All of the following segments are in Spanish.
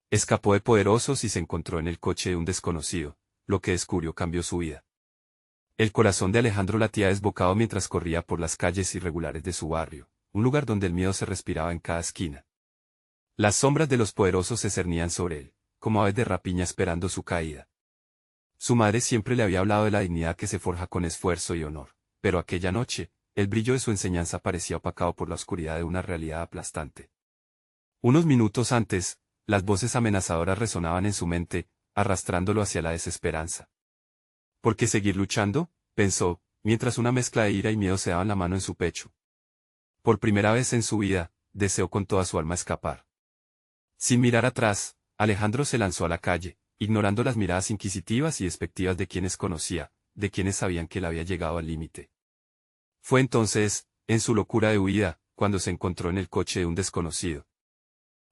Escapó de poderosos y se encontró en el coche de un desconocido. Lo que descubrió cambió su vida. El corazón de Alejandro latía desbocado mientras corría por las calles irregulares de su barrio, un lugar donde el miedo se respiraba en cada esquina. Las sombras de los poderosos se cernían sobre él, como aves de rapiña esperando su caída. Su madre siempre le había hablado de la dignidad que se forja con esfuerzo y honor, pero aquella noche, el brillo de su enseñanza parecía opacado por la oscuridad de una realidad aplastante. Unos minutos antes, las voces amenazadoras resonaban en su mente, arrastrándolo hacia la desesperanza. ¿Por qué seguir luchando?, pensó, mientras una mezcla de ira y miedo se daban la mano en su pecho. Por primera vez en su vida, deseó con toda su alma escapar. Sin mirar atrás, Alejandro se lanzó a la calle, ignorando las miradas inquisitivas y despectivas de quienes conocía, de quienes sabían que él había llegado al límite. Fue entonces, en su locura de huida, cuando se encontró en el coche de un desconocido.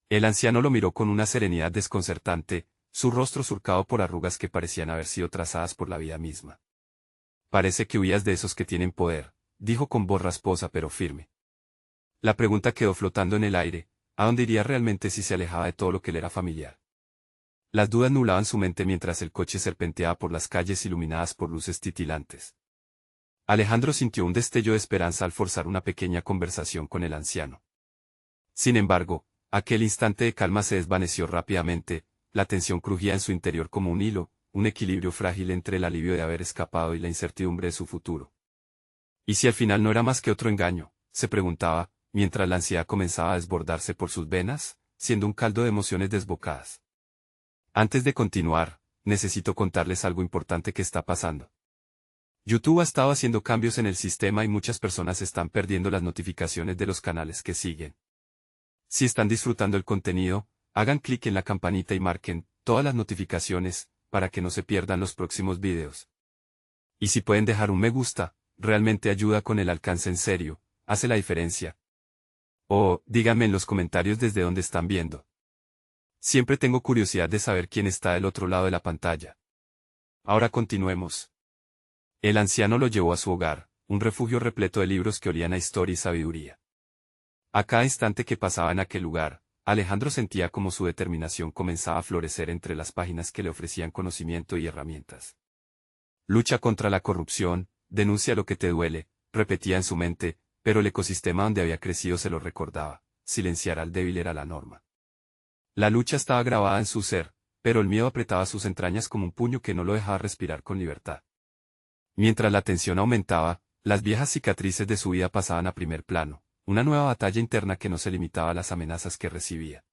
El anciano lo miró con una serenidad desconcertante, su rostro surcado por arrugas que parecían haber sido trazadas por la vida misma. Parece que huías de esos que tienen poder, dijo con voz rasposa pero firme. La pregunta quedó flotando en el aire, ¿a dónde iría realmente si se alejaba de todo lo que le era familiar? Las dudas nublaban su mente mientras el coche serpenteaba por las calles iluminadas por luces titilantes. Alejandro sintió un destello de esperanza al forzar una pequeña conversación con el anciano. Sin embargo, aquel instante de calma se desvaneció rápidamente, la tensión crujía en su interior como un hilo, un equilibrio frágil entre el alivio de haber escapado y la incertidumbre de su futuro. ¿Y si al final no era más que otro engaño?, se preguntaba, mientras la ansiedad comenzaba a desbordarse por sus venas, siendo un caldo de emociones desbocadas. Antes de continuar, necesito contarles algo importante que está pasando. YouTube ha estado haciendo cambios en el sistema y muchas personas están perdiendo las notificaciones de los canales que siguen. Si están disfrutando el contenido, hagan clic en la campanita y marquen todas las notificaciones, para que no se pierdan los próximos videos. Y si pueden dejar un me gusta, realmente ayuda con el alcance en serio, hace la diferencia. O, díganme en los comentarios desde dónde están viendo. Siempre tengo curiosidad de saber quién está del otro lado de la pantalla. Ahora continuemos. El anciano lo llevó a su hogar, un refugio repleto de libros que olían a historia y sabiduría. A cada instante que pasaba en aquel lugar, Alejandro sentía como su determinación comenzaba a florecer entre las páginas que le ofrecían conocimiento y herramientas. Lucha contra la corrupción, denuncia lo que te duele, repetía en su mente, pero el ecosistema donde había crecido se lo recordaba, silenciar al débil era la norma. La lucha estaba grabada en su ser, pero el miedo apretaba sus entrañas como un puño que no lo dejaba respirar con libertad. Mientras la tensión aumentaba, las viejas cicatrices de su vida pasaban a primer plano, una nueva batalla interna que no se limitaba a las amenazas que recibía.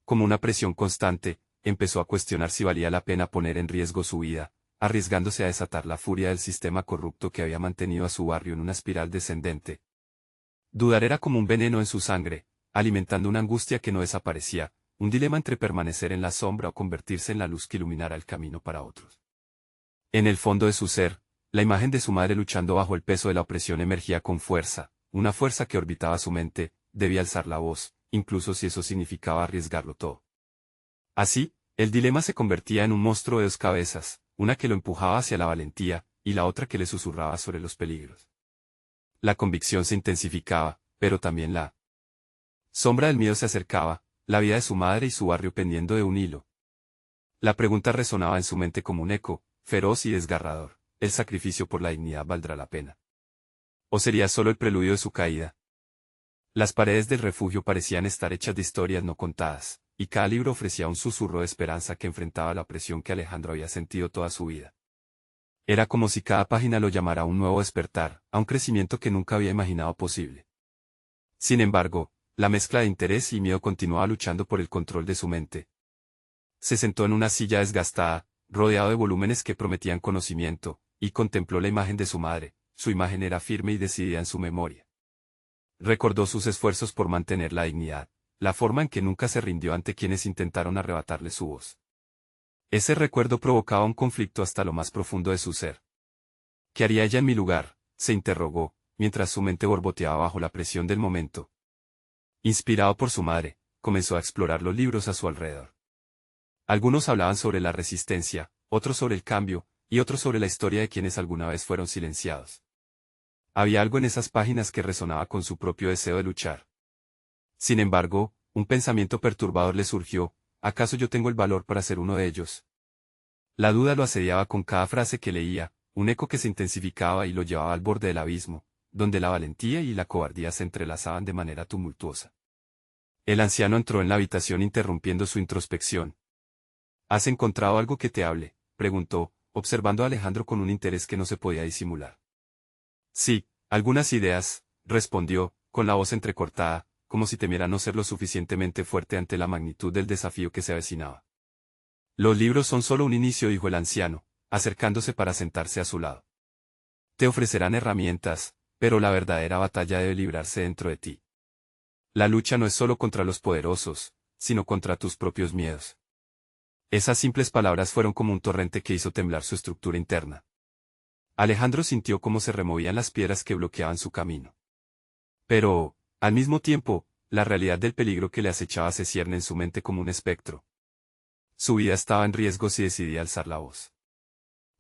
Como una presión constante, empezó a cuestionar si valía la pena poner en riesgo su vida, arriesgándose a desatar la furia del sistema corrupto que había mantenido a su barrio en una espiral descendente. Dudar era como un veneno en su sangre, alimentando una angustia que no desaparecía, un dilema entre permanecer en la sombra o convertirse en la luz que iluminara el camino para otros. En el fondo de su ser, la imagen de su madre luchando bajo el peso de la opresión emergía con fuerza, una fuerza que orbitaba su mente, debía alzar la voz, incluso si eso significaba arriesgarlo todo. Así, el dilema se convertía en un monstruo de dos cabezas, una que lo empujaba hacia la valentía, y la otra que le susurraba sobre los peligros. La convicción se intensificaba, pero también la sombra del miedo se acercaba, la vida de su madre y su barrio pendiendo de un hilo. La pregunta resonaba en su mente como un eco, feroz y desgarrador: ¿el sacrificio por la dignidad valdrá la pena? ¿O sería solo el preludio de su caída? Las paredes del refugio parecían estar hechas de historias no contadas, y cada libro ofrecía un susurro de esperanza que enfrentaba la opresión que Alejandro había sentido toda su vida. Era como si cada página lo llamara a un nuevo despertar, a un crecimiento que nunca había imaginado posible. Sin embargo, la mezcla de interés y miedo continuaba luchando por el control de su mente. Se sentó en una silla desgastada, rodeado de volúmenes que prometían conocimiento, y contempló la imagen de su madre. Su imagen era firme y decidida en su memoria. Recordó sus esfuerzos por mantener la dignidad, la forma en que nunca se rindió ante quienes intentaron arrebatarle su voz. Ese recuerdo provocaba un conflicto hasta lo más profundo de su ser. ¿Qué haría ella en mi lugar?, se interrogó, mientras su mente borboteaba bajo la presión del momento. Inspirado por su madre, comenzó a explorar los libros a su alrededor. Algunos hablaban sobre la resistencia, otros sobre el cambio, y otros sobre la historia de quienes alguna vez fueron silenciados. Había algo en esas páginas que resonaba con su propio deseo de luchar. Sin embargo, un pensamiento perturbador le surgió: ¿acaso yo tengo el valor para ser uno de ellos? La duda lo asediaba con cada frase que leía, un eco que se intensificaba y lo llevaba al borde del abismo, donde la valentía y la cobardía se entrelazaban de manera tumultuosa. El anciano entró en la habitación interrumpiendo su introspección. ¿Has encontrado algo que te hable?, preguntó, observando a Alejandro con un interés que no se podía disimular. Sí, algunas ideas, respondió, con la voz entrecortada, como si temiera no ser lo suficientemente fuerte ante la magnitud del desafío que se avecinaba. Los libros son solo un inicio, dijo el anciano, acercándose para sentarse a su lado. Te ofrecerán herramientas, pero la verdadera batalla debe librarse dentro de ti. La lucha no es solo contra los poderosos, sino contra tus propios miedos. Esas simples palabras fueron como un torrente que hizo temblar su estructura interna. Alejandro sintió cómo se removían las piedras que bloqueaban su camino. Pero, al mismo tiempo, la realidad del peligro que le acechaba se cierne en su mente como un espectro. Su vida estaba en riesgo si decidía alzar la voz.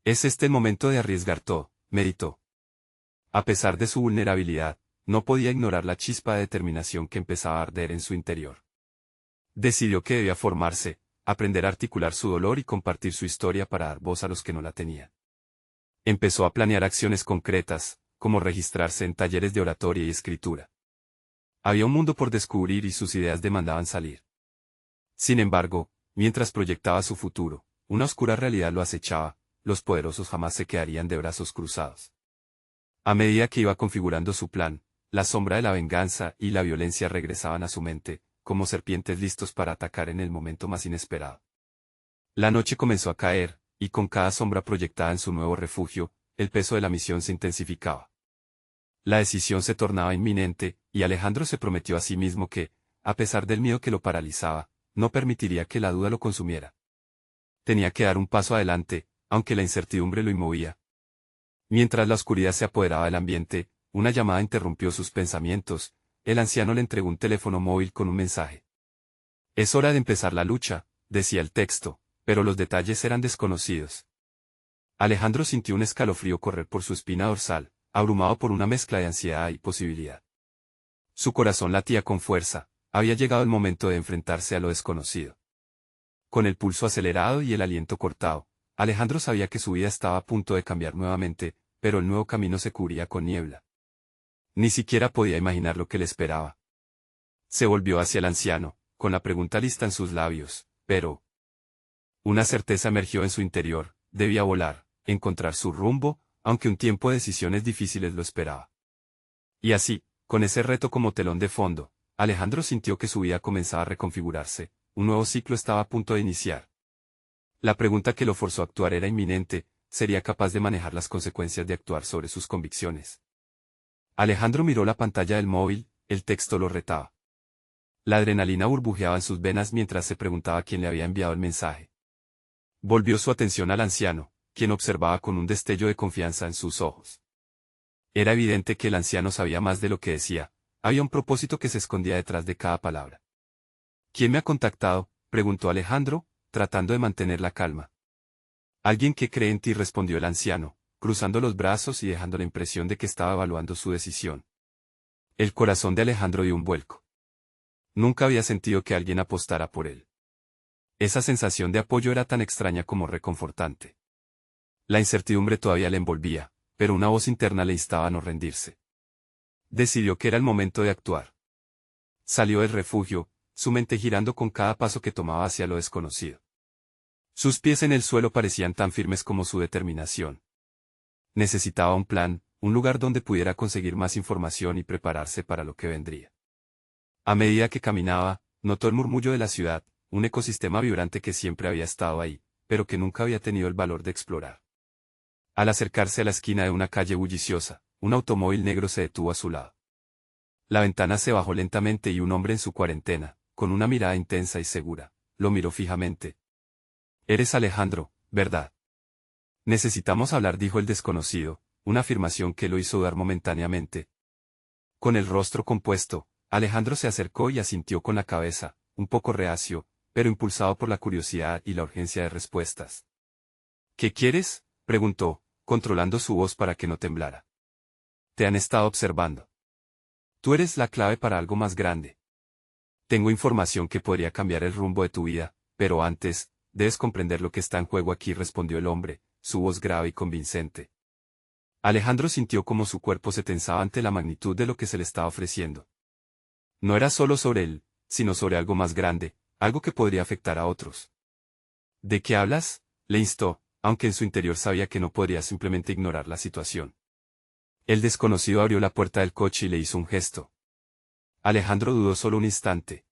Es este el momento de arriesgar todo, meditó. A pesar de su vulnerabilidad, no podía ignorar la chispa de determinación que empezaba a arder en su interior. Decidió que debía formarse, aprender a articular su dolor y compartir su historia para dar voz a los que no la tenían. Empezó a planear acciones concretas, como registrarse en talleres de oratoria y escritura. Había un mundo por descubrir y sus ideas demandaban salir. Sin embargo, mientras proyectaba su futuro, una oscura realidad lo acechaba, los poderosos jamás se quedarían de brazos cruzados. A medida que iba configurando su plan, la sombra de la venganza y la violencia regresaban a su mente, como serpientes listos para atacar en el momento más inesperado. La noche comenzó a caer, y con cada sombra proyectada en su nuevo refugio, el peso de la misión se intensificaba. La decisión se tornaba inminente, y Alejandro se prometió a sí mismo que, a pesar del miedo que lo paralizaba, no permitiría que la duda lo consumiera. Tenía que dar un paso adelante, aunque la incertidumbre lo inmovía. Mientras la oscuridad se apoderaba del ambiente, una llamada interrumpió sus pensamientos. El anciano le entregó un teléfono móvil con un mensaje. Es hora de empezar la lucha, decía el texto, pero los detalles eran desconocidos. Alejandro sintió un escalofrío correr por su espina dorsal, abrumado por una mezcla de ansiedad y posibilidad. Su corazón latía con fuerza, había llegado el momento de enfrentarse a lo desconocido. Con el pulso acelerado y el aliento cortado, Alejandro sabía que su vida estaba a punto de cambiar nuevamente, pero el nuevo camino se cubría con niebla. Ni siquiera podía imaginar lo que le esperaba. Se volvió hacia el anciano, con la pregunta lista en sus labios, pero... Una certeza emergió en su interior, debía volar, encontrar su rumbo, aunque un tiempo de decisiones difíciles lo esperaba. Y así, con ese reto como telón de fondo, Alejandro sintió que su vida comenzaba a reconfigurarse, un nuevo ciclo estaba a punto de iniciar. La pregunta que lo forzó a actuar era inminente, ¿sería capaz de manejar las consecuencias de actuar sobre sus convicciones? Alejandro miró la pantalla del móvil, el texto lo retaba. La adrenalina burbujeaba en sus venas mientras se preguntaba quién le había enviado el mensaje. Volvió su atención al anciano, quien observaba con un destello de confianza en sus ojos. Era evidente que el anciano sabía más de lo que decía, había un propósito que se escondía detrás de cada palabra. ¿Quién me ha contactado?, preguntó Alejandro, tratando de mantener la calma. Alguien que cree en ti, respondió el anciano, cruzando los brazos y dejando la impresión de que estaba evaluando su decisión. El corazón de Alejandro dio un vuelco. Nunca había sentido que alguien apostara por él. Esa sensación de apoyo era tan extraña como reconfortante. La incertidumbre todavía le envolvía, pero una voz interna le instaba a no rendirse. Decidió que era el momento de actuar. Salió del refugio, su mente girando con cada paso que tomaba hacia lo desconocido. Sus pies en el suelo parecían tan firmes como su determinación. Necesitaba un plan, un lugar donde pudiera conseguir más información y prepararse para lo que vendría. A medida que caminaba, notó el murmullo de la ciudad, un ecosistema vibrante que siempre había estado ahí, pero que nunca había tenido el valor de explorar. Al acercarse a la esquina de una calle bulliciosa, un automóvil negro se detuvo a su lado. La ventana se bajó lentamente y un hombre en su cuarentena, con una mirada intensa y segura, lo miró fijamente. «Eres Alejandro, ¿verdad?» «Necesitamos hablar», dijo el desconocido, una afirmación que lo hizo dudar momentáneamente. Con el rostro compuesto, Alejandro se acercó y asintió con la cabeza, un poco reacio, pero impulsado por la curiosidad y la urgencia de respuestas. «¿Qué quieres?», preguntó, controlando su voz para que no temblara. «Te han estado observando. Tú eres la clave para algo más grande. Tengo información que podría cambiar el rumbo de tu vida, pero antes, debes comprender lo que está en juego aquí, respondió el hombre, su voz grave y convincente. Alejandro sintió como su cuerpo se tensaba ante la magnitud de lo que se le estaba ofreciendo. No era solo sobre él, sino sobre algo más grande, algo que podría afectar a otros. ¿De qué hablas?, le instó, aunque en su interior sabía que no podría simplemente ignorar la situación. El desconocido abrió la puerta del coche y le hizo un gesto. Alejandro dudó solo un instante.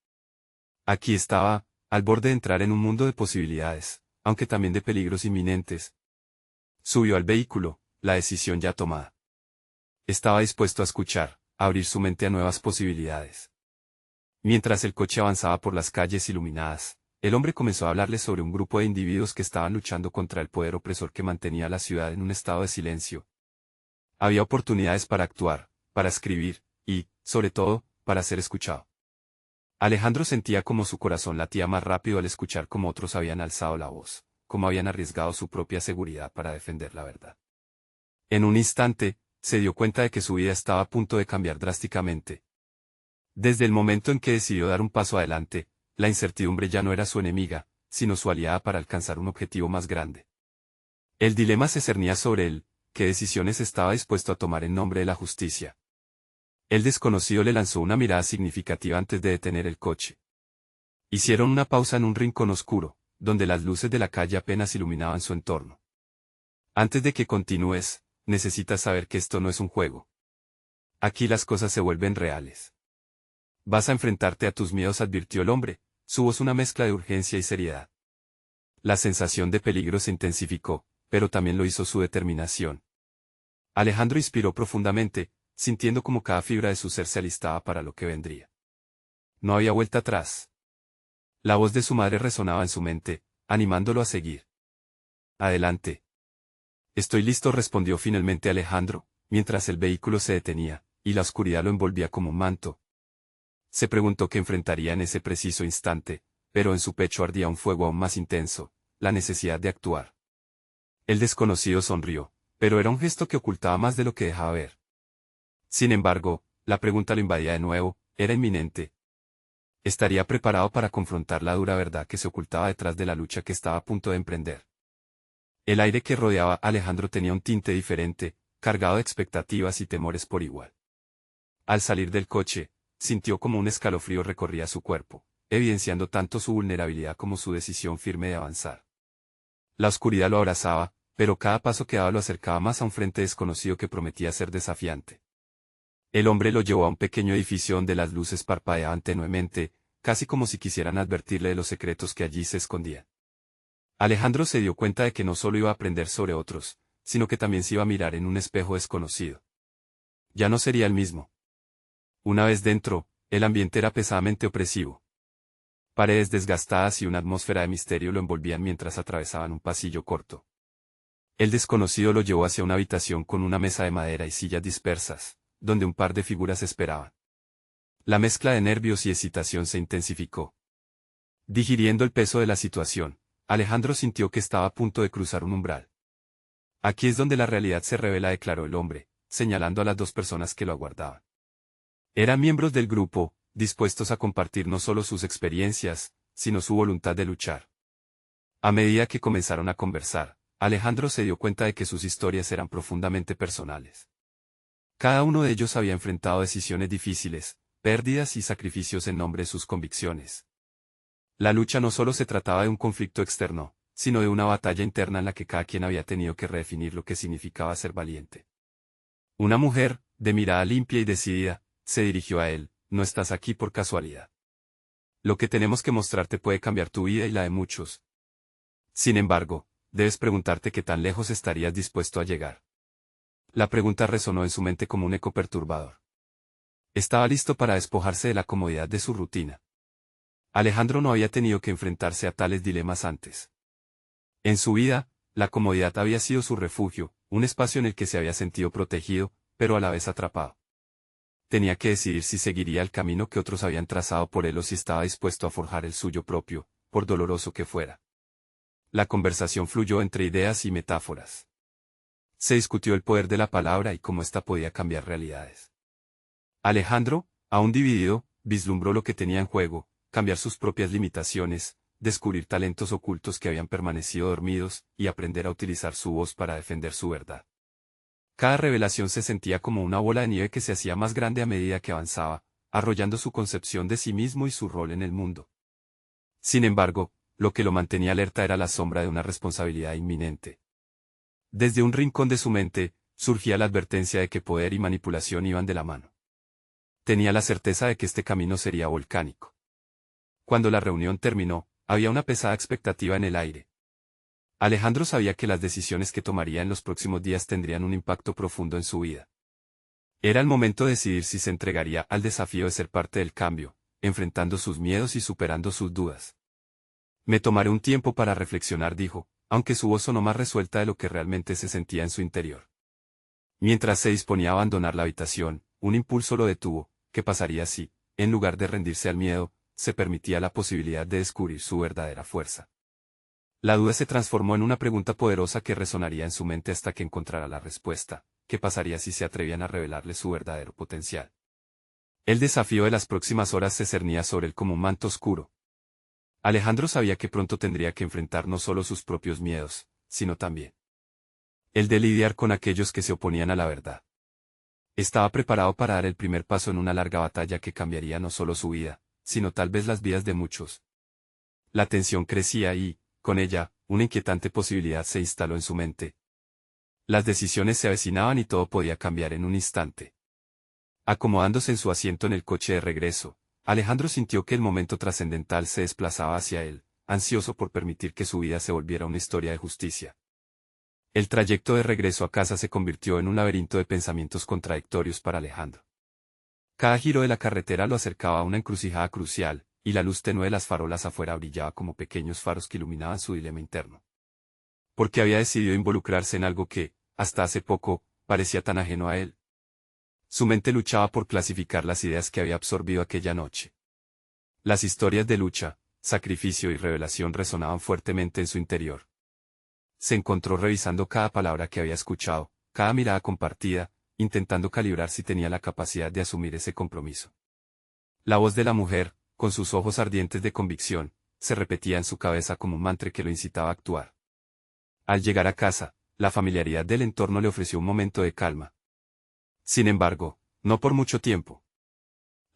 Aquí estaba, al borde de entrar en un mundo de posibilidades, aunque también de peligros inminentes. Subió al vehículo, la decisión ya tomada. Estaba dispuesto a escuchar, a abrir su mente a nuevas posibilidades. Mientras el coche avanzaba por las calles iluminadas, el hombre comenzó a hablarle sobre un grupo de individuos que estaban luchando contra el poder opresor que mantenía la ciudad en un estado de silencio. Había oportunidades para actuar, para escribir, y, sobre todo, para ser escuchado. Alejandro sentía como su corazón latía más rápido al escuchar cómo otros habían alzado la voz, cómo habían arriesgado su propia seguridad para defender la verdad. En un instante, se dio cuenta de que su vida estaba a punto de cambiar drásticamente. Desde el momento en que decidió dar un paso adelante, la incertidumbre ya no era su enemiga, sino su aliada para alcanzar un objetivo más grande. El dilema se cernía sobre él: ¿qué decisiones estaba dispuesto a tomar en nombre de la justicia? El desconocido le lanzó una mirada significativa antes de detener el coche. Hicieron una pausa en un rincón oscuro, donde las luces de la calle apenas iluminaban su entorno. Antes de que continúes, necesitas saber que esto no es un juego. Aquí las cosas se vuelven reales. Vas a enfrentarte a tus miedos, advirtió el hombre, su voz una mezcla de urgencia y seriedad. La sensación de peligro se intensificó, pero también lo hizo su determinación. Alejandro inspiró profundamente, sintiendo como cada fibra de su ser se alistaba para lo que vendría. No había vuelta atrás. La voz de su madre resonaba en su mente, animándolo a seguir. Adelante. Estoy listo, respondió finalmente Alejandro, mientras el vehículo se detenía, y la oscuridad lo envolvía como un manto. Se preguntó qué enfrentaría en ese preciso instante, pero en su pecho ardía un fuego aún más intenso, la necesidad de actuar. El desconocido sonrió, pero era un gesto que ocultaba más de lo que dejaba ver. Sin embargo, la pregunta lo invadía de nuevo, era inminente. Estaría preparado para confrontar la dura verdad que se ocultaba detrás de la lucha que estaba a punto de emprender. El aire que rodeaba a Alejandro tenía un tinte diferente, cargado de expectativas y temores por igual. Al salir del coche, sintió como un escalofrío recorría su cuerpo, evidenciando tanto su vulnerabilidad como su decisión firme de avanzar. La oscuridad lo abrazaba, pero cada paso que daba lo acercaba más a un frente desconocido que prometía ser desafiante. El hombre lo llevó a un pequeño edificio donde las luces parpadeaban tenuemente, casi como si quisieran advertirle de los secretos que allí se escondían. Alejandro se dio cuenta de que no solo iba a aprender sobre otros, sino que también se iba a mirar en un espejo desconocido. Ya no sería el mismo. Una vez dentro, el ambiente era pesadamente opresivo. Paredes desgastadas y una atmósfera de misterio lo envolvían mientras atravesaban un pasillo corto. El desconocido lo llevó hacia una habitación con una mesa de madera y sillas dispersas, donde un par de figuras esperaban. La mezcla de nervios y excitación se intensificó. Digiriendo el peso de la situación, Alejandro sintió que estaba a punto de cruzar un umbral. Aquí es donde la realidad se revela, declaró el hombre, señalando a las dos personas que lo aguardaban. Eran miembros del grupo, dispuestos a compartir no solo sus experiencias, sino su voluntad de luchar. A medida que comenzaron a conversar, Alejandro se dio cuenta de que sus historias eran profundamente personales. Cada uno de ellos había enfrentado decisiones difíciles, pérdidas y sacrificios en nombre de sus convicciones. La lucha no solo se trataba de un conflicto externo, sino de una batalla interna en la que cada quien había tenido que redefinir lo que significaba ser valiente. Una mujer, de mirada limpia y decidida, se dirigió a él: no estás aquí por casualidad. Lo que tenemos que mostrarte puede cambiar tu vida y la de muchos. Sin embargo, debes preguntarte qué tan lejos estarías dispuesto a llegar. La pregunta resonó en su mente como un eco perturbador. Estaba listo para despojarse de la comodidad de su rutina. Alejandro no había tenido que enfrentarse a tales dilemas antes. En su vida, la comodidad había sido su refugio, un espacio en el que se había sentido protegido, pero a la vez atrapado. Tenía que decidir si seguiría el camino que otros habían trazado por él o si estaba dispuesto a forjar el suyo propio, por doloroso que fuera. La conversación fluyó entre ideas y metáforas. Se discutió el poder de la palabra y cómo ésta podía cambiar realidades. Alejandro, aún dividido, vislumbró lo que tenía en juego: cambiar sus propias limitaciones, descubrir talentos ocultos que habían permanecido dormidos, y aprender a utilizar su voz para defender su verdad. Cada revelación se sentía como una bola de nieve que se hacía más grande a medida que avanzaba, arrollando su concepción de sí mismo y su rol en el mundo. Sin embargo, lo que lo mantenía alerta era la sombra de una responsabilidad inminente. Desde un rincón de su mente, surgía la advertencia de que poder y manipulación iban de la mano. Tenía la certeza de que este camino sería volcánico. Cuando la reunión terminó, había una pesada expectativa en el aire. Alejandro sabía que las decisiones que tomaría en los próximos días tendrían un impacto profundo en su vida. Era el momento de decidir si se entregaría al desafío de ser parte del cambio, enfrentando sus miedos y superando sus dudas. Me tomaré un tiempo para reflexionar, dijo, aunque su voz sonó más resuelta de lo que realmente se sentía en su interior. Mientras se disponía a abandonar la habitación, un impulso lo detuvo. ¿Qué pasaría si, en lugar de rendirse al miedo, se permitía la posibilidad de descubrir su verdadera fuerza? La duda se transformó en una pregunta poderosa que resonaría en su mente hasta que encontrara la respuesta. ¿Qué pasaría si se atrevían a revelarle su verdadero potencial? El desafío de las próximas horas se cernía sobre él como un manto oscuro. Alejandro sabía que pronto tendría que enfrentar no solo sus propios miedos, sino también el de lidiar con aquellos que se oponían a la verdad. Estaba preparado para dar el primer paso en una larga batalla que cambiaría no solo su vida, sino tal vez las vidas de muchos. La tensión crecía y, con ella, una inquietante posibilidad se instaló en su mente. Las decisiones se avecinaban y todo podía cambiar en un instante. Acomodándose en su asiento en el coche de regreso, Alejandro sintió que el momento trascendental se desplazaba hacia él, ansioso por permitir que su vida se volviera una historia de justicia. El trayecto de regreso a casa se convirtió en un laberinto de pensamientos contradictorios para Alejandro. Cada giro de la carretera lo acercaba a una encrucijada crucial, y la luz tenue de las farolas afuera brillaba como pequeños faros que iluminaban su dilema interno. ¿Por qué había decidido involucrarse en algo que, hasta hace poco, parecía tan ajeno a él? Su mente luchaba por clasificar las ideas que había absorbido aquella noche. Las historias de lucha, sacrificio y revelación resonaban fuertemente en su interior. Se encontró revisando cada palabra que había escuchado, cada mirada compartida, intentando calibrar si tenía la capacidad de asumir ese compromiso. La voz de la mujer, con sus ojos ardientes de convicción, se repetía en su cabeza como un mantra que lo incitaba a actuar. Al llegar a casa, la familiaridad del entorno le ofreció un momento de calma. Sin embargo, no por mucho tiempo.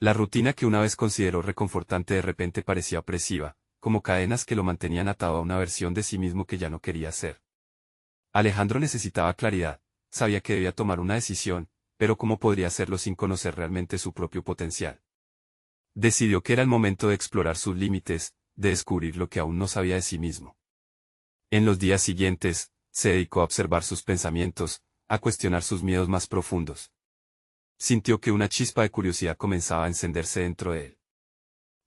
La rutina que una vez consideró reconfortante de repente parecía opresiva, como cadenas que lo mantenían atado a una versión de sí mismo que ya no quería ser. Alejandro necesitaba claridad, sabía que debía tomar una decisión, pero ¿cómo podría hacerlo sin conocer realmente su propio potencial? Decidió que era el momento de explorar sus límites, de descubrir lo que aún no sabía de sí mismo. En los días siguientes, se dedicó a observar sus pensamientos, a cuestionar sus miedos más profundos. Sintió que una chispa de curiosidad comenzaba a encenderse dentro de él.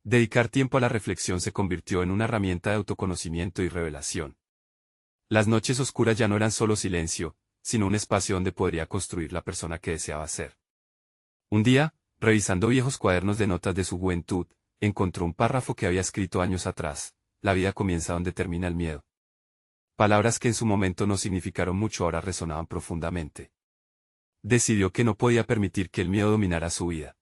Dedicar tiempo a la reflexión se convirtió en una herramienta de autoconocimiento y revelación. Las noches oscuras ya no eran solo silencio, sino un espacio donde podría construir la persona que deseaba ser. Un día, revisando viejos cuadernos de notas de su juventud, encontró un párrafo que había escrito años atrás: la vida comienza donde termina el miedo. Palabras que en su momento no significaron mucho ahora resonaban profundamente. Decidió que no podía permitir que el miedo dominara su vida.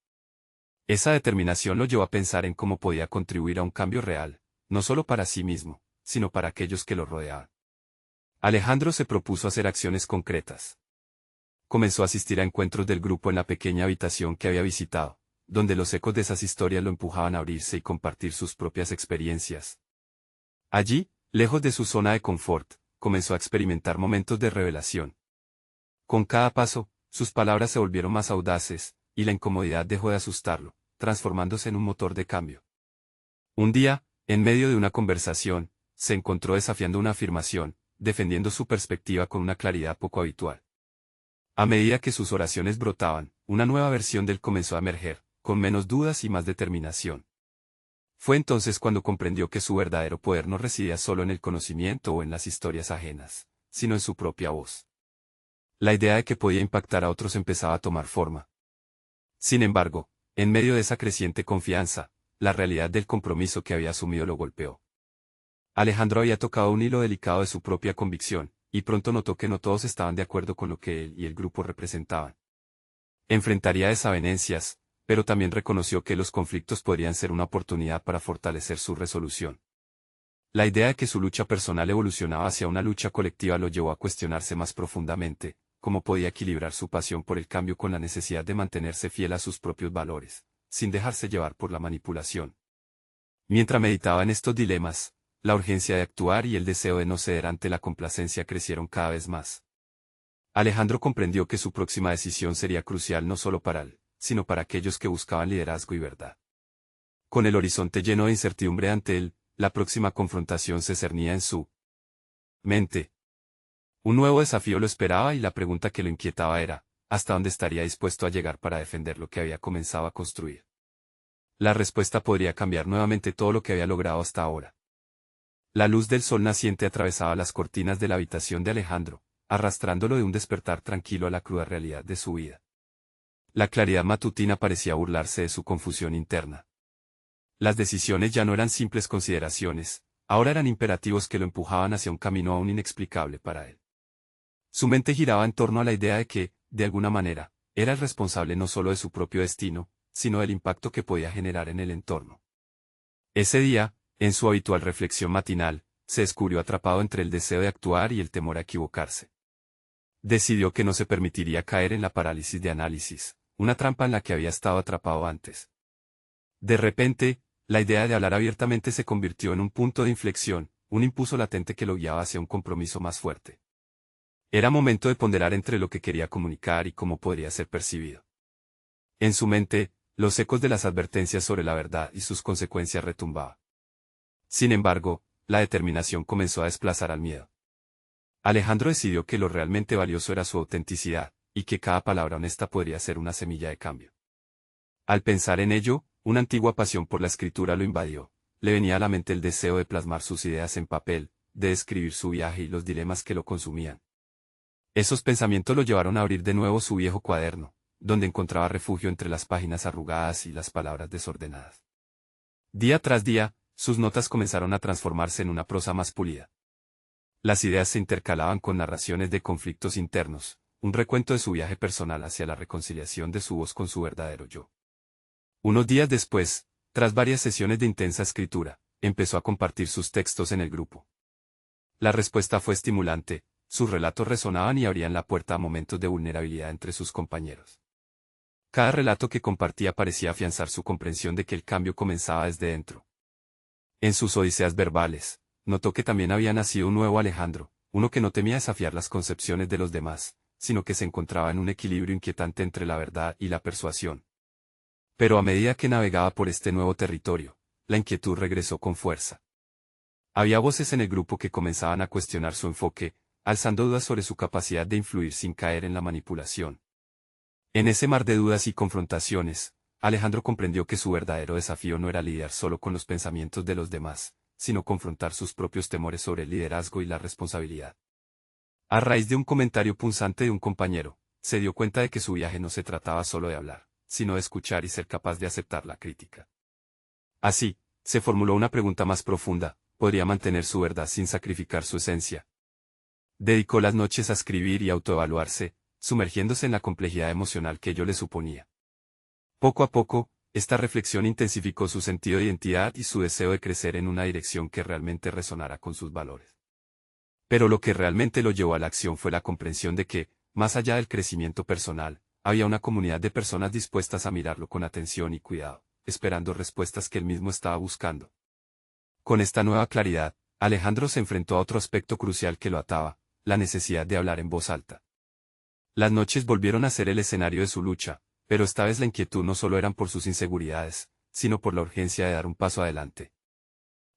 Esa determinación lo llevó a pensar en cómo podía contribuir a un cambio real, no solo para sí mismo, sino para aquellos que lo rodeaban. Alejandro se propuso hacer acciones concretas. Comenzó a asistir a encuentros del grupo en la pequeña habitación que había visitado, donde los ecos de esas historias lo empujaban a abrirse y compartir sus propias experiencias. Allí, lejos de su zona de confort, comenzó a experimentar momentos de revelación. Con cada paso, sus palabras se volvieron más audaces, y la incomodidad dejó de asustarlo, transformándose en un motor de cambio. Un día, en medio de una conversación, se encontró desafiando una afirmación, defendiendo su perspectiva con una claridad poco habitual. A medida que sus oraciones brotaban, una nueva versión de él comenzó a emerger, con menos dudas y más determinación. Fue entonces cuando comprendió que su verdadero poder no residía solo en el conocimiento o en las historias ajenas, sino en su propia voz. La idea de que podía impactar a otros empezaba a tomar forma. Sin embargo, en medio de esa creciente confianza, la realidad del compromiso que había asumido lo golpeó. Alejandro había tocado un hilo delicado de su propia convicción, y pronto notó que no todos estaban de acuerdo con lo que él y el grupo representaban. Enfrentaría desavenencias, pero también reconoció que los conflictos podrían ser una oportunidad para fortalecer su resolución. La idea de que su lucha personal evolucionaba hacia una lucha colectiva lo llevó a cuestionarse más profundamente, cómo podía equilibrar su pasión por el cambio con la necesidad de mantenerse fiel a sus propios valores, sin dejarse llevar por la manipulación. Mientras meditaba en estos dilemas, la urgencia de actuar y el deseo de no ceder ante la complacencia crecieron cada vez más. Alejandro comprendió que su próxima decisión sería crucial no solo para él, sino para aquellos que buscaban liderazgo y verdad. Con el horizonte lleno de incertidumbre ante él, la próxima confrontación se cernía en su mente. Un nuevo desafío lo esperaba y la pregunta que lo inquietaba era, ¿hasta dónde estaría dispuesto a llegar para defender lo que había comenzado a construir? La respuesta podría cambiar nuevamente todo lo que había logrado hasta ahora. La luz del sol naciente atravesaba las cortinas de la habitación de Alejandro, arrastrándolo de un despertar tranquilo a la cruda realidad de su vida. La claridad matutina parecía burlarse de su confusión interna. Las decisiones ya no eran simples consideraciones, ahora eran imperativos que lo empujaban hacia un camino aún inexplicable para él. Su mente giraba en torno a la idea de que, de alguna manera, era el responsable no solo de su propio destino, sino del impacto que podía generar en el entorno. Ese día, en su habitual reflexión matinal, se descubrió atrapado entre el deseo de actuar y el temor a equivocarse. Decidió que no se permitiría caer en la parálisis de análisis, una trampa en la que había estado atrapado antes. De repente, la idea de hablar abiertamente se convirtió en un punto de inflexión, un impulso latente que lo guiaba hacia un compromiso más fuerte. Era momento de ponderar entre lo que quería comunicar y cómo podría ser percibido. En su mente, los ecos de las advertencias sobre la verdad y sus consecuencias retumbaban. Sin embargo, la determinación comenzó a desplazar al miedo. Alejandro decidió que lo realmente valioso era su autenticidad, y que cada palabra honesta podría ser una semilla de cambio. Al pensar en ello, una antigua pasión por la escritura lo invadió. Le venía a la mente el deseo de plasmar sus ideas en papel, de describir su viaje y los dilemas que lo consumían. Esos pensamientos lo llevaron a abrir de nuevo su viejo cuaderno, donde encontraba refugio entre las páginas arrugadas y las palabras desordenadas. Día tras día, sus notas comenzaron a transformarse en una prosa más pulida. Las ideas se intercalaban con narraciones de conflictos internos, un recuento de su viaje personal hacia la reconciliación de su voz con su verdadero yo. Unos días después, tras varias sesiones de intensa escritura, empezó a compartir sus textos en el grupo. La respuesta fue estimulante, sus relatos resonaban y abrían la puerta a momentos de vulnerabilidad entre sus compañeros. Cada relato que compartía parecía afianzar su comprensión de que el cambio comenzaba desde dentro. En sus odiseas verbales, notó que también había nacido un nuevo Alejandro, uno que no temía desafiar las concepciones de los demás, sino que se encontraba en un equilibrio inquietante entre la verdad y la persuasión. Pero a medida que navegaba por este nuevo territorio, la inquietud regresó con fuerza. Había voces en el grupo que comenzaban a cuestionar su enfoque, alzando dudas sobre su capacidad de influir sin caer en la manipulación. En ese mar de dudas y confrontaciones, Alejandro comprendió que su verdadero desafío no era lidiar solo con los pensamientos de los demás, sino confrontar sus propios temores sobre el liderazgo y la responsabilidad. A raíz de un comentario punzante de un compañero, se dio cuenta de que su viaje no se trataba solo de hablar, sino de escuchar y ser capaz de aceptar la crítica. Así, se formuló una pregunta más profunda: ¿podría mantener su verdad sin sacrificar su esencia? Dedicó las noches a escribir y autoevaluarse, sumergiéndose en la complejidad emocional que ello le suponía. Poco a poco, esta reflexión intensificó su sentido de identidad y su deseo de crecer en una dirección que realmente resonara con sus valores. Pero lo que realmente lo llevó a la acción fue la comprensión de que, más allá del crecimiento personal, había una comunidad de personas dispuestas a mirarlo con atención y cuidado, esperando respuestas que él mismo estaba buscando. Con esta nueva claridad, Alejandro se enfrentó a otro aspecto crucial que lo ataba: la necesidad de hablar en voz alta. Las noches volvieron a ser el escenario de su lucha, pero esta vez la inquietud no solo eran por sus inseguridades, sino por la urgencia de dar un paso adelante.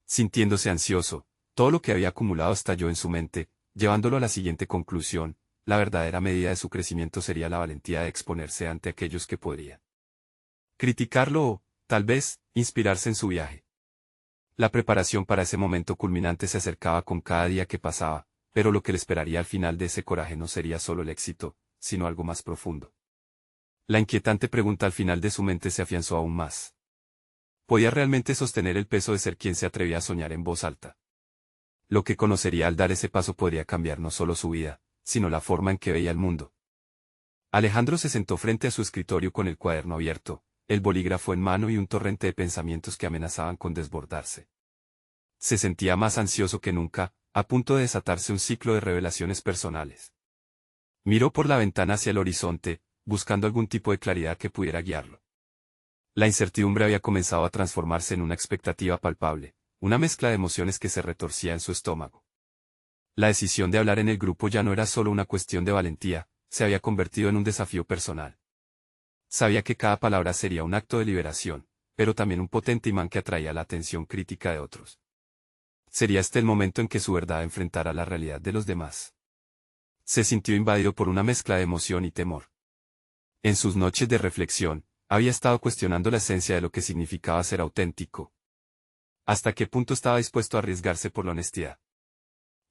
Sintiéndose ansioso, todo lo que había acumulado estalló en su mente, llevándolo a la siguiente conclusión: la verdadera medida de su crecimiento sería la valentía de exponerse ante aquellos que podrían criticarlo o, tal vez, inspirarse en su viaje. La preparación para ese momento culminante se acercaba con cada día que pasaba, pero lo que le esperaría al final de ese coraje no sería solo el éxito, sino algo más profundo. La inquietante pregunta al final de su mente se afianzó aún más. ¿Podía realmente sostener el peso de ser quien se atrevía a soñar en voz alta? Lo que conocería al dar ese paso podría cambiar no solo su vida, sino la forma en que veía el mundo. Alejandro se sentó frente a su escritorio con el cuaderno abierto, el bolígrafo en mano y un torrente de pensamientos que amenazaban con desbordarse. Se sentía más ansioso que nunca, a punto de desatarse un ciclo de revelaciones personales. Miró por la ventana hacia el horizonte, buscando algún tipo de claridad que pudiera guiarlo. La incertidumbre había comenzado a transformarse en una expectativa palpable, una mezcla de emociones que se retorcía en su estómago. La decisión de hablar en el grupo ya no era solo una cuestión de valentía, se había convertido en un desafío personal. Sabía que cada palabra sería un acto de liberación, pero también un potente imán que atraía la atención crítica de otros. Sería este el momento en que su verdad enfrentara la realidad de los demás. Se sintió invadido por una mezcla de emoción y temor. En sus noches de reflexión, había estado cuestionando la esencia de lo que significaba ser auténtico. ¿Hasta qué punto estaba dispuesto a arriesgarse por la honestidad?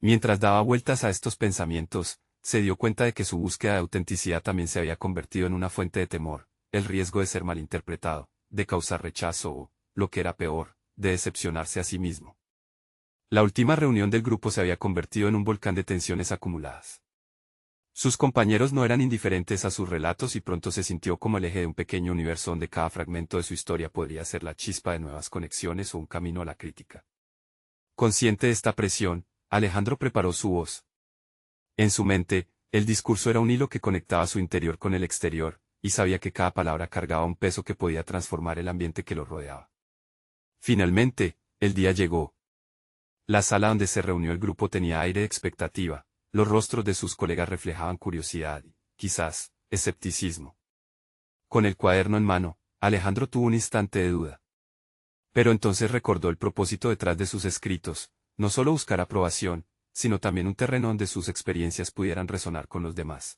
Mientras daba vueltas a estos pensamientos, se dio cuenta de que su búsqueda de autenticidad también se había convertido en una fuente de temor, el riesgo de ser malinterpretado, de causar rechazo o, lo que era peor, de decepcionarse a sí mismo. La última reunión del grupo se había convertido en un volcán de tensiones acumuladas. Sus compañeros no eran indiferentes a sus relatos y pronto se sintió como el eje de un pequeño universo donde cada fragmento de su historia podría ser la chispa de nuevas conexiones o un camino a la crítica. Consciente de esta presión, Alejandro preparó su voz. En su mente, el discurso era un hilo que conectaba su interior con el exterior, y sabía que cada palabra cargaba un peso que podía transformar el ambiente que lo rodeaba. Finalmente, el día llegó. La sala donde se reunió el grupo tenía aire de expectativa, los rostros de sus colegas reflejaban curiosidad y, quizás, escepticismo. Con el cuaderno en mano, Alejandro tuvo un instante de duda. Pero entonces recordó el propósito detrás de sus escritos, no solo buscar aprobación, sino también un terreno donde sus experiencias pudieran resonar con los demás.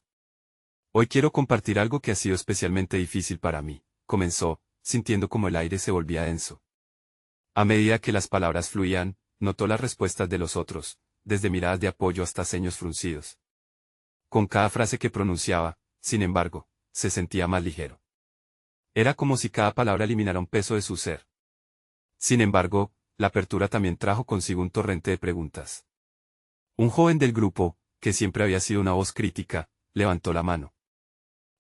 Hoy quiero compartir algo que ha sido especialmente difícil para mí, comenzó, sintiendo como el aire se volvía denso. A medida que las palabras fluían, notó las respuestas de los otros, desde miradas de apoyo hasta ceños fruncidos. Con cada frase que pronunciaba, sin embargo, se sentía más ligero. Era como si cada palabra eliminara un peso de su ser. Sin embargo, la apertura también trajo consigo un torrente de preguntas. Un joven del grupo, que siempre había sido una voz crítica, levantó la mano.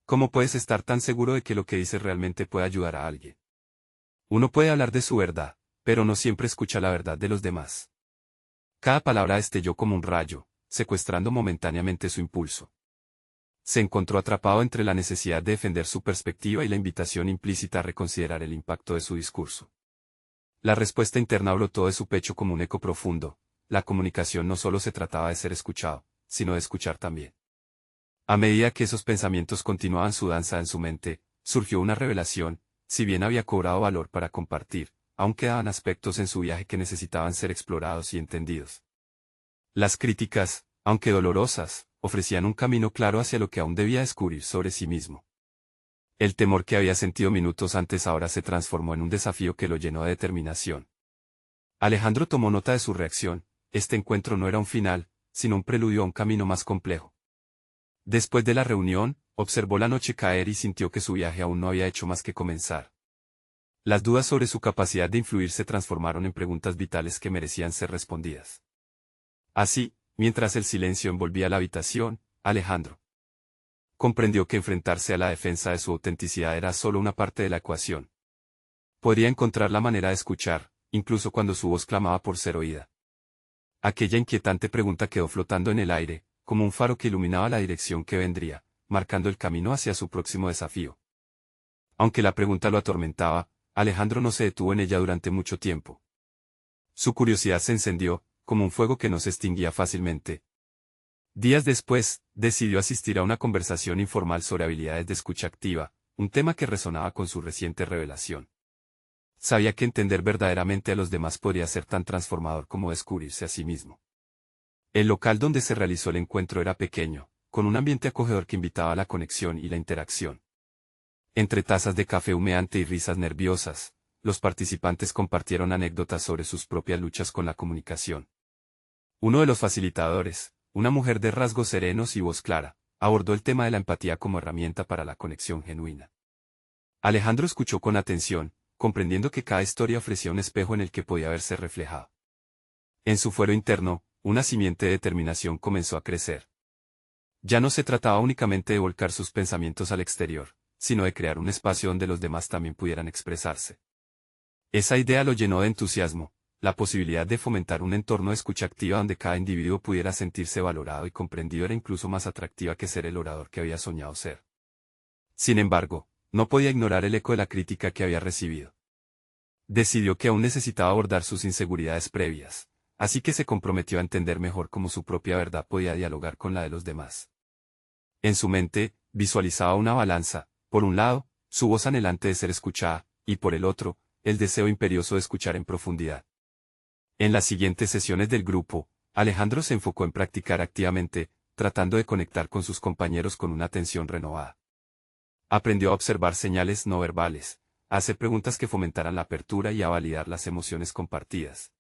¿Cómo puedes estar tan seguro de que lo que dices realmente puede ayudar a alguien? Uno puede hablar de su verdad, pero no siempre escucha la verdad de los demás. Cada palabra destelló como un rayo, secuestrando momentáneamente su impulso. Se encontró atrapado entre la necesidad de defender su perspectiva y la invitación implícita a reconsiderar el impacto de su discurso. La respuesta interna brotó de su pecho como un eco profundo. La comunicación no solo se trataba de ser escuchado, sino de escuchar también. A medida que esos pensamientos continuaban su danza en su mente, surgió una revelación: si bien había cobrado valor para compartir, aún quedaban aspectos en su viaje que necesitaban ser explorados y entendidos. Las críticas, aunque dolorosas, ofrecían un camino claro hacia lo que aún debía descubrir sobre sí mismo. El temor que había sentido minutos antes ahora se transformó en un desafío que lo llenó de determinación. Alejandro tomó nota de su reacción. Este encuentro no era un final, sino un preludio a un camino más complejo. Después de la reunión, observó la noche caer y sintió que su viaje aún no había hecho más que comenzar. Las dudas sobre su capacidad de influir se transformaron en preguntas vitales que merecían ser respondidas. Así, mientras el silencio envolvía la habitación, Alejandro comprendió que enfrentarse a la defensa de su autenticidad era solo una parte de la ecuación. Podría encontrar la manera de escuchar, incluso cuando su voz clamaba por ser oída. Aquella inquietante pregunta quedó flotando en el aire, como un faro que iluminaba la dirección que vendría, marcando el camino hacia su próximo desafío. Aunque la pregunta lo atormentaba, Alejandro no se detuvo en ella durante mucho tiempo. Su curiosidad se encendió, como un fuego que no se extinguía fácilmente. Días después, decidió asistir a una conversación informal sobre habilidades de escucha activa, un tema que resonaba con su reciente revelación. Sabía que entender verdaderamente a los demás podría ser tan transformador como descubrirse a sí mismo. El local donde se realizó el encuentro era pequeño, con un ambiente acogedor que invitaba a la conexión y la interacción. Entre tazas de café humeante y risas nerviosas, los participantes compartieron anécdotas sobre sus propias luchas con la comunicación. Uno de los facilitadores, una mujer de rasgos serenos y voz clara, abordó el tema de la empatía como herramienta para la conexión genuina. Alejandro escuchó con atención, comprendiendo que cada historia ofrecía un espejo en el que podía verse reflejado. En su fuero interno, una simiente de determinación comenzó a crecer. Ya no se trataba únicamente de volcar sus pensamientos al exterior, sino de crear un espacio donde los demás también pudieran expresarse. Esa idea lo llenó de entusiasmo, la posibilidad de fomentar un entorno de escucha activa donde cada individuo pudiera sentirse valorado y comprendido era incluso más atractiva que ser el orador que había soñado ser. Sin embargo, no podía ignorar el eco de la crítica que había recibido. Decidió que aún necesitaba abordar sus inseguridades previas, así que se comprometió a entender mejor cómo su propia verdad podía dialogar con la de los demás. En su mente, visualizaba una balanza, por un lado, su voz anhelante de ser escuchada, y por el otro, el deseo imperioso de escuchar en profundidad. En las siguientes sesiones del grupo, Alejandro se enfocó en practicar activamente, tratando de conectar con sus compañeros con una atención renovada. Aprendió a observar señales no verbales, a hacer preguntas que fomentaran la apertura y a validar las emociones compartidas.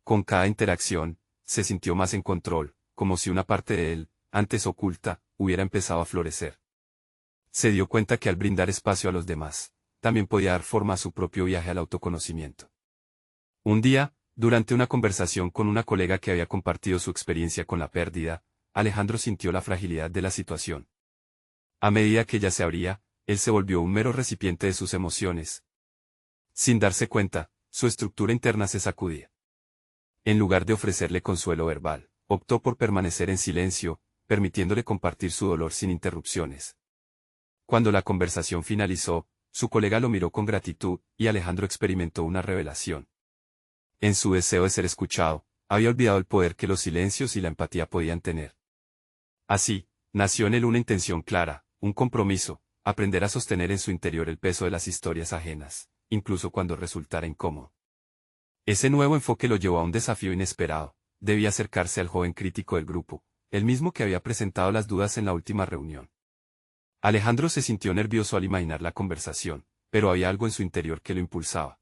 Con cada interacción, se sintió más en control, como si una parte de él, antes oculta, hubiera empezado a florecer. Se dio cuenta que al brindar espacio a los demás, también podía dar forma a su propio viaje al autoconocimiento. Un día, durante una conversación con una colega que había compartido su experiencia con la pérdida, Alejandro sintió la fragilidad de la situación. A medida que ella se abría, él se volvió un mero recipiente de sus emociones. Sin darse cuenta, su estructura interna se sacudía. En lugar de ofrecerle consuelo verbal, optó por permanecer en silencio, permitiéndole compartir su dolor sin interrupciones. Cuando la conversación finalizó, su colega lo miró con gratitud, y Alejandro experimentó una revelación. En su deseo de ser escuchado, había olvidado el poder que los silencios y la empatía podían tener. Así, nació en él una intención clara, un compromiso, aprender a sostener en su interior el peso de las historias ajenas, incluso cuando resultara incómodo. Ese nuevo enfoque lo llevó a un desafío inesperado: debía acercarse al joven crítico del grupo, el mismo que había presentado las dudas en la última reunión. Alejandro se sintió nervioso al imaginar la conversación, pero había algo en su interior que lo impulsaba.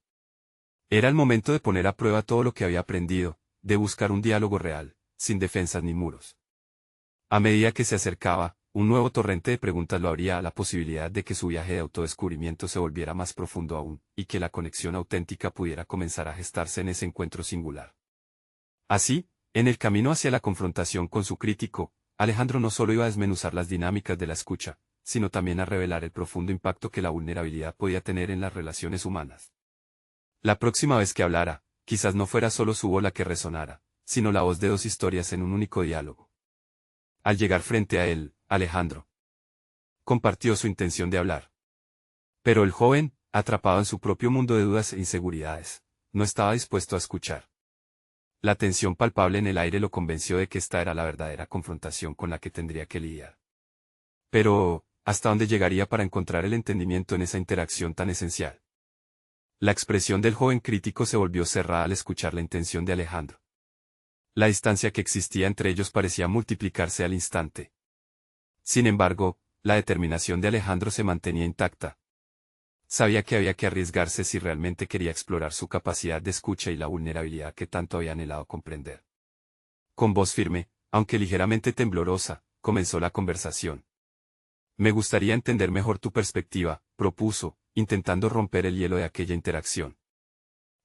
Era el momento de poner a prueba todo lo que había aprendido, de buscar un diálogo real, sin defensas ni muros. A medida que se acercaba, un nuevo torrente de preguntas lo abría a la posibilidad de que su viaje de autodescubrimiento se volviera más profundo aún, y que la conexión auténtica pudiera comenzar a gestarse en ese encuentro singular. Así, en el camino hacia la confrontación con su crítico, Alejandro no solo iba a desmenuzar las dinámicas de la escucha, sino también a revelar el profundo impacto que la vulnerabilidad podía tener en las relaciones humanas. La próxima vez que hablara, quizás no fuera solo su voz la que resonara, sino la voz de dos historias en un único diálogo. Al llegar frente a él, Alejandro compartió su intención de hablar. Pero el joven, atrapado en su propio mundo de dudas e inseguridades, no estaba dispuesto a escuchar. La tensión palpable en el aire lo convenció de que esta era la verdadera confrontación con la que tendría que lidiar. Pero, ¿hasta dónde llegaría para encontrar el entendimiento en esa interacción tan esencial? La expresión del joven crítico se volvió cerrada al escuchar la intención de Alejandro. La distancia que existía entre ellos parecía multiplicarse al instante. Sin embargo, la determinación de Alejandro se mantenía intacta. Sabía que había que arriesgarse si realmente quería explorar su capacidad de escucha y la vulnerabilidad que tanto había anhelado comprender. Con voz firme, aunque ligeramente temblorosa, comenzó la conversación. Me gustaría entender mejor tu perspectiva, propuso, intentando romper el hielo de aquella interacción.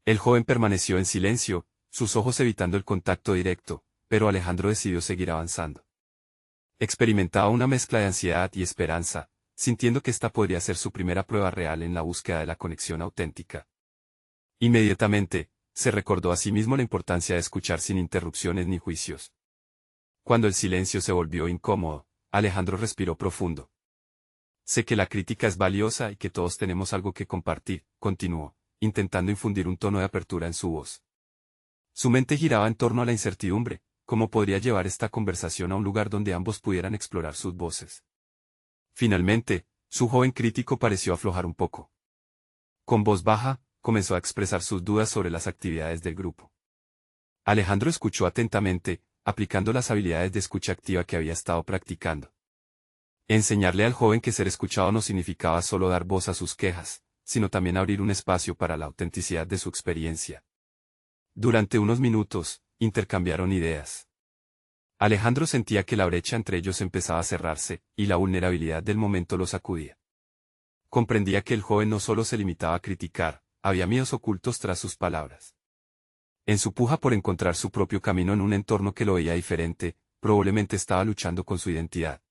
El joven permaneció en silencio, sus ojos evitando el contacto directo, pero Alejandro decidió seguir avanzando. Experimentaba una mezcla de ansiedad y esperanza, sintiendo que esta podría ser su primera prueba real en la búsqueda de la conexión auténtica. Inmediatamente, se recordó a sí mismo la importancia de escuchar sin interrupciones ni juicios. Cuando el silencio se volvió incómodo, Alejandro respiró profundo. Sé que la crítica es valiosa y que todos tenemos algo que compartir, continuó, intentando infundir un tono de apertura en su voz. Su mente giraba en torno a la incertidumbre: ¿cómo podría llevar esta conversación a un lugar donde ambos pudieran explorar sus voces? Finalmente, su joven crítico pareció aflojar un poco. Con voz baja, comenzó a expresar sus dudas sobre las actividades del grupo. Alejandro escuchó atentamente, aplicando las habilidades de escucha activa que había estado practicando. Enseñarle al joven que ser escuchado no significaba solo dar voz a sus quejas, sino también abrir un espacio para la autenticidad de su experiencia. Durante unos minutos, intercambiaron ideas. Alejandro sentía que la brecha entre ellos empezaba a cerrarse, y la vulnerabilidad del momento lo sacudía. Comprendía que el joven no solo se limitaba a criticar, había miedos ocultos tras sus palabras. En su puja por encontrar su propio camino en un entorno que lo veía diferente, probablemente estaba luchando con su identidad.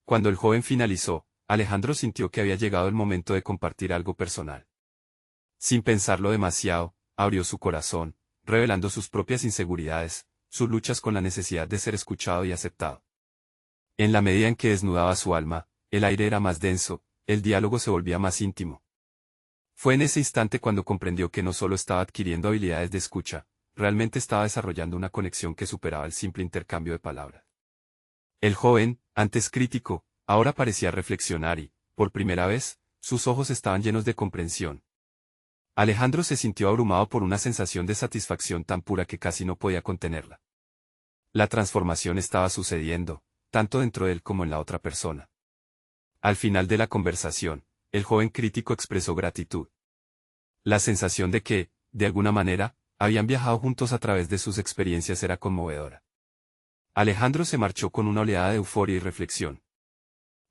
Cuando el joven finalizó, Alejandro sintió que había llegado el momento de compartir algo personal. Sin pensarlo demasiado, abrió su corazón, revelando sus propias inseguridades, sus luchas con la necesidad de ser escuchado y aceptado. En la medida en que desnudaba su alma, el aire era más denso, el diálogo se volvía más íntimo. Fue en ese instante cuando comprendió que no solo estaba adquiriendo habilidades de escucha, realmente estaba desarrollando una conexión que superaba el simple intercambio de palabras. El joven, antes crítico, ahora parecía reflexionar y, por primera vez, sus ojos estaban llenos de comprensión. Alejandro se sintió abrumado por una sensación de satisfacción tan pura que casi no podía contenerla. La transformación estaba sucediendo, tanto dentro de él como en la otra persona. Al final de la conversación, el joven crítico expresó gratitud. La sensación de que, de alguna manera, habían viajado juntos a través de sus experiencias era conmovedora. Alejandro se marchó con una oleada de euforia y reflexión.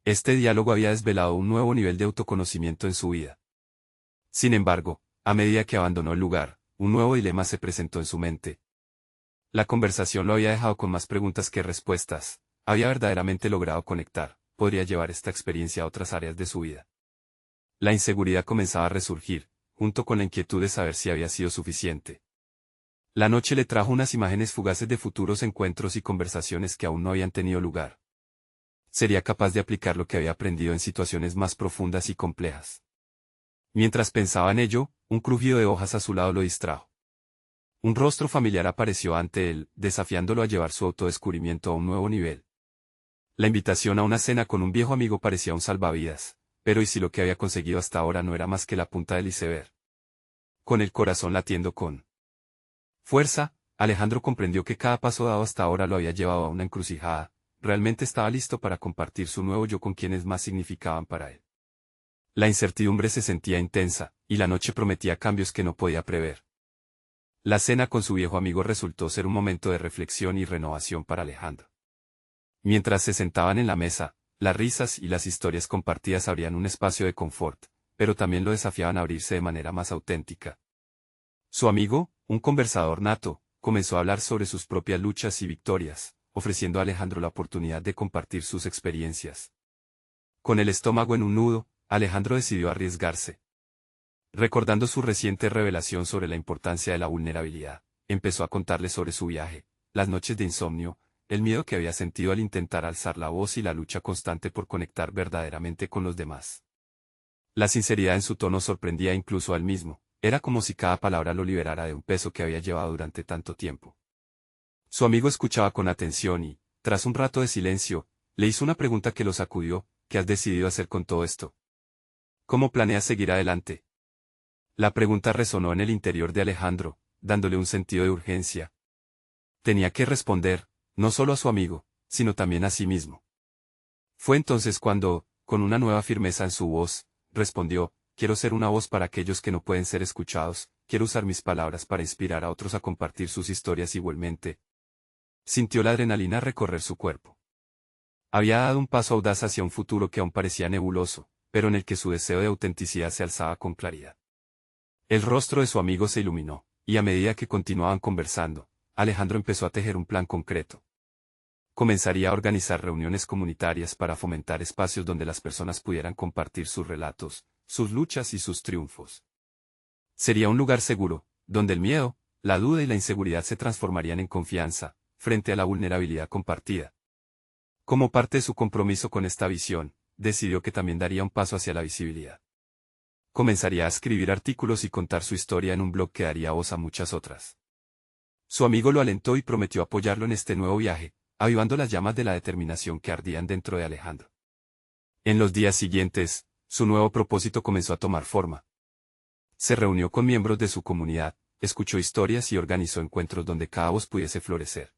Este diálogo había desvelado un nuevo nivel de autoconocimiento en su vida. Sin embargo, a medida que abandonó el lugar, un nuevo dilema se presentó en su mente. La conversación lo había dejado con más preguntas que respuestas. ¿Había verdaderamente logrado conectar? ¿Podría llevar esta experiencia a otras áreas de su vida? La inseguridad comenzaba a resurgir, junto con la inquietud de saber si había sido suficiente. La noche le trajo unas imágenes fugaces de futuros encuentros y conversaciones que aún no habían tenido lugar. Sería capaz de aplicar lo que había aprendido en situaciones más profundas y complejas. Mientras pensaba en ello, un crujido de hojas a su lado lo distrajo. Un rostro familiar apareció ante él, desafiándolo a llevar su autodescubrimiento a un nuevo nivel. La invitación a una cena con un viejo amigo parecía un salvavidas, pero ¿y si lo que había conseguido hasta ahora no era más que la punta del iceberg? Con el corazón latiendo con fuerza, Alejandro comprendió que cada paso dado hasta ahora lo había llevado a una encrucijada. Realmente estaba listo para compartir su nuevo yo con quienes más significaban para él. La incertidumbre se sentía intensa, y la noche prometía cambios que no podía prever. La cena con su viejo amigo resultó ser un momento de reflexión y renovación para Alejandro. Mientras se sentaban en la mesa, las risas y las historias compartidas abrían un espacio de confort, pero también lo desafiaban a abrirse de manera más auténtica. Su amigo, un conversador nato, comenzó a hablar sobre sus propias luchas y victorias, ofreciendo a Alejandro la oportunidad de compartir sus experiencias. Con el estómago en un nudo, Alejandro decidió arriesgarse. Recordando su reciente revelación sobre la importancia de la vulnerabilidad, empezó a contarle sobre su viaje, las noches de insomnio, el miedo que había sentido al intentar alzar la voz y la lucha constante por conectar verdaderamente con los demás. La sinceridad en su tono sorprendía incluso a él mismo, era como si cada palabra lo liberara de un peso que había llevado durante tanto tiempo. Su amigo escuchaba con atención y, tras un rato de silencio, le hizo una pregunta que lo sacudió: ¿qué has decidido hacer con todo esto? ¿Cómo planeas seguir adelante? La pregunta resonó en el interior de Alejandro, dándole un sentido de urgencia. Tenía que responder, no solo a su amigo, sino también a sí mismo. Fue entonces cuando, con una nueva firmeza en su voz, respondió: quiero ser una voz para aquellos que no pueden ser escuchados, quiero usar mis palabras para inspirar a otros a compartir sus historias igualmente. Sintió la adrenalina recorrer su cuerpo. Había dado un paso audaz hacia un futuro que aún parecía nebuloso, pero en el que su deseo de autenticidad se alzaba con claridad. El rostro de su amigo se iluminó, y a medida que continuaban conversando, Alejandro empezó a tejer un plan concreto. Comenzaría a organizar reuniones comunitarias para fomentar espacios donde las personas pudieran compartir sus relatos, sus luchas y sus triunfos. Sería un lugar seguro, donde el miedo, la duda y la inseguridad se transformarían en confianza, frente a la vulnerabilidad compartida. Como parte de su compromiso con esta visión, decidió que también daría un paso hacia la visibilidad. Comenzaría a escribir artículos y contar su historia en un blog que daría voz a muchas otras. Su amigo lo alentó y prometió apoyarlo en este nuevo viaje, avivando las llamas de la determinación que ardían dentro de Alejandro. En los días siguientes, su nuevo propósito comenzó a tomar forma. Se reunió con miembros de su comunidad, escuchó historias y organizó encuentros donde cada voz pudiese florecer.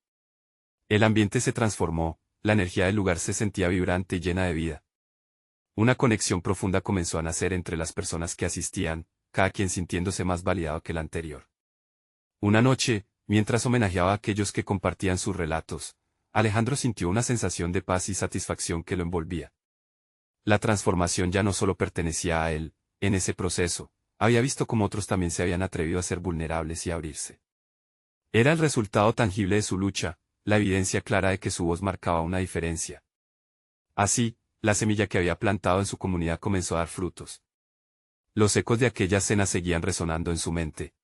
El ambiente se transformó, la energía del lugar se sentía vibrante y llena de vida. Una conexión profunda comenzó a nacer entre las personas que asistían, cada quien sintiéndose más validado que el anterior. Una noche, mientras homenajeaba a aquellos que compartían sus relatos, Alejandro sintió una sensación de paz y satisfacción que lo envolvía. La transformación ya no solo pertenecía a él, en ese proceso, había visto cómo otros también se habían atrevido a ser vulnerables y a abrirse. Era el resultado tangible de su lucha, la evidencia clara de que su voz marcaba una diferencia. Así, la semilla que había plantado en su comunidad comenzó a dar frutos. Los ecos de aquella cena seguían resonando en su mente.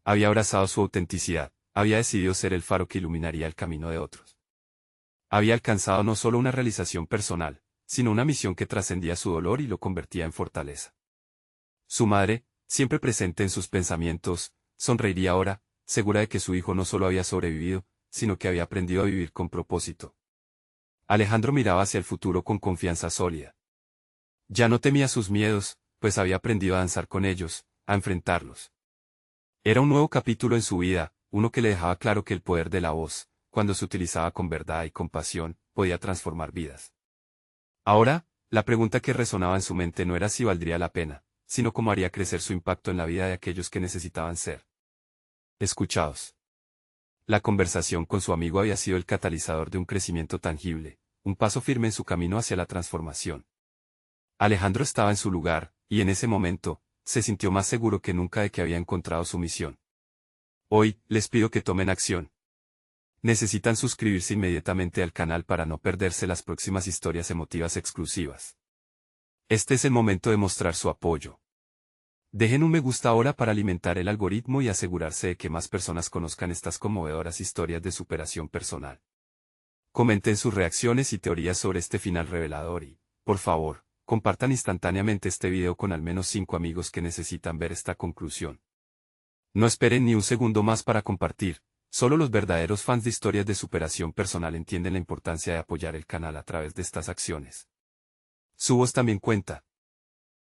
Había abrazado su autenticidad, había decidido ser el faro que iluminaría el camino de otros. Había alcanzado no solo una realización personal, sino una misión que trascendía su dolor y lo convertía en fortaleza. Su madre, siempre presente en sus pensamientos, sonreiría ahora, segura de que su hijo no solo había sobrevivido, sino que había aprendido a vivir con propósito. Alejandro miraba hacia el futuro con confianza sólida. Ya no temía sus miedos, pues había aprendido a danzar con ellos, a enfrentarlos. Era un nuevo capítulo en su vida, uno que le dejaba claro que el poder de la voz, cuando se utilizaba con verdad y compasión, podía transformar vidas. Ahora, la pregunta que resonaba en su mente no era si valdría la pena, sino cómo haría crecer su impacto en la vida de aquellos que necesitaban ser escuchados. La conversación con su amigo había sido el catalizador de un crecimiento tangible, un paso firme en su camino hacia la transformación. Alejandro estaba en su lugar, y en ese momento, se sintió más seguro que nunca de que había encontrado su misión. Hoy, les pido que tomen acción. Necesitan suscribirse inmediatamente al canal para no perderse las próximas historias emotivas exclusivas. Este es el momento de mostrar su apoyo. Dejen un me gusta ahora para alimentar el algoritmo y asegurarse de que más personas conozcan estas conmovedoras historias de superación personal. Comenten sus reacciones y teorías sobre este final revelador y, por favor, compartan instantáneamente este video con al menos 5 amigos que necesitan ver esta conclusión. No esperen ni un segundo más para compartir, solo los verdaderos fans de historias de superación personal entienden la importancia de apoyar el canal a través de estas acciones. Su voz también cuenta.